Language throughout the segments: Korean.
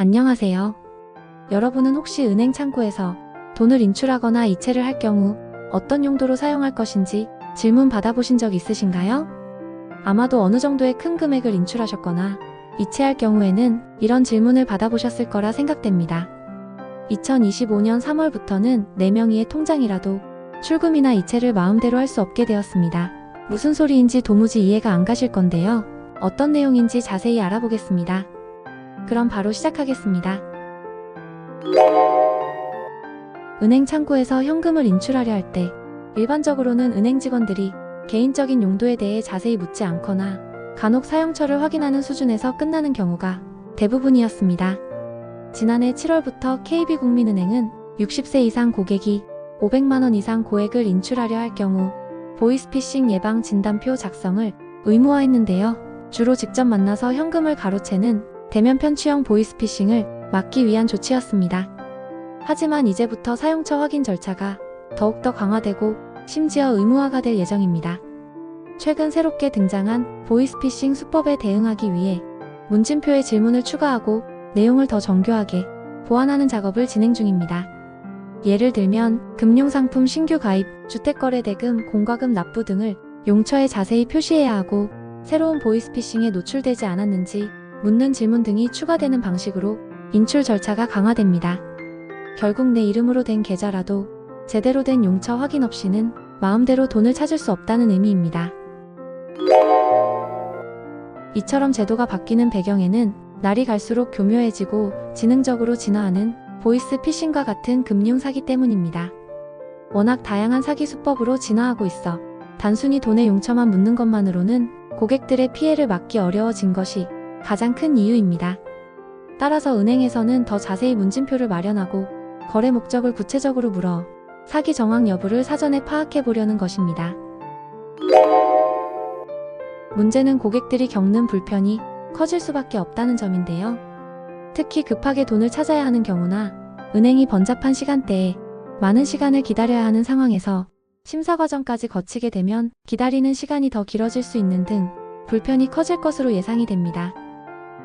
안녕하세요. 여러분은 혹시 은행 창구에서 돈을 인출하거나 이체를 할 경우 어떤 용도로 사용할 것인지 질문 받아보신 적 있으신가요? 아마도 어느 정도의 큰 금액을 인출하셨거나 이체할 경우에는 이런 질문을 받아보셨을 거라 생각됩니다. 2025년 3월부터는 4명이의 통장이라도 출금이나 이체를 마음대로 할 수 없게 되었습니다. 무슨 소리인지 도무지 이해가 안 가실 건데요. 어떤 내용인지 자세히 알아보겠습니다. 그럼 바로 시작하겠습니다. 은행 창구에서 현금을 인출하려 할 때 일반적으로는 은행 직원들이 개인적인 용도에 대해 자세히 묻지 않거나 간혹 사용처를 확인하는 수준에서 끝나는 경우가 대부분이었습니다. 지난해 7월부터 KB국민은행은 60세 이상 고객이 500만원 이상 고액을 인출하려 할 경우 보이스피싱 예방 진단표 작성을 의무화했는데요. 주로 직접 만나서 현금을 가로채는 대면 편취형 보이스피싱을 막기 위한 조치였습니다. 하지만 이제부터 사용처 확인 절차가 더욱더 강화되고 심지어 의무화가 될 예정입니다. 최근 새롭게 등장한 보이스피싱 수법에 대응하기 위해 문진표에 질문을 추가하고 내용을 더 정교하게 보완하는 작업을 진행 중입니다. 예를 들면 금융상품 신규 가입, 주택거래대금, 공과금 납부 등을 용처에 자세히 표시해야 하고 새로운 보이스피싱에 노출되지 않았는지 묻는 질문 등이 추가되는 방식으로 인출 절차가 강화됩니다. 결국 내 이름으로 된 계좌라도 제대로 된 용처 확인 없이는 마음대로 돈을 찾을 수 없다는 의미입니다. 이처럼 제도가 바뀌는 배경에는 날이 갈수록 교묘해지고 지능적으로 진화하는 보이스피싱과 같은 금융 사기 때문입니다. 워낙 다양한 사기 수법으로 진화하고 있어 단순히 돈의 용처만 묻는 것만으로는 고객들의 피해를 막기 어려워진 것이 가장 큰 이유입니다. 따라서 은행에서는 더 자세히 문진표를 마련하고 거래 목적을 구체적으로 물어 사기 정황 여부를 사전에 파악해 보려는 것입니다. 문제는 고객들이 겪는 불편이 커질 수밖에 없다는 점인데요. 특히 급하게 돈을 찾아야 하는 경우나 은행이 번잡한 시간대에 많은 시간을 기다려야 하는 상황에서 심사 과정까지 거치게 되면 기다리는 시간이 더 길어질 수 있는 등 불편이 커질 것으로 예상이 됩니다.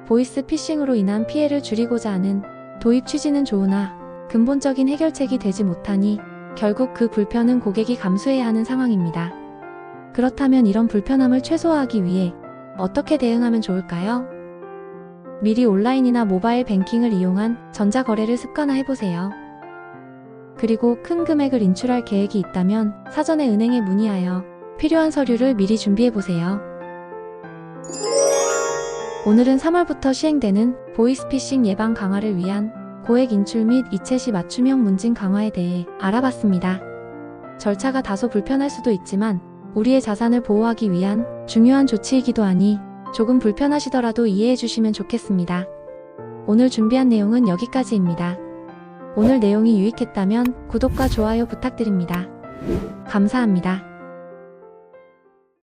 보이스피싱으로 인한 피해를 줄이고자 하는 도입 취지는 좋으나 근본적인 해결책이 되지 못하니 결국 그 불편은 고객이 감수해야 하는 상황입니다. 그렇다면 이런 불편함을 최소화하기 위해 어떻게 대응하면 좋을까요? 미리 온라인이나 모바일 뱅킹을 이용한 전자거래를 습관화해보세요. 그리고 큰 금액을 인출할 계획이 있다면 사전에 은행에 문의하여 필요한 서류를 미리 준비해보세요. 오늘은 3월부터 시행되는 보이스피싱 예방 강화를 위한 고액 인출 및 이체 시 맞춤형 문진 강화에 대해 알아봤습니다. 절차가 다소 불편할 수도 있지만 우리의 자산을 보호하기 위한 중요한 조치이기도 하니 조금 불편하시더라도 이해해 주시면 좋겠습니다. 오늘 준비한 내용은 여기까지입니다. 오늘 내용이 유익했다면 구독과 좋아요 부탁드립니다. 감사합니다.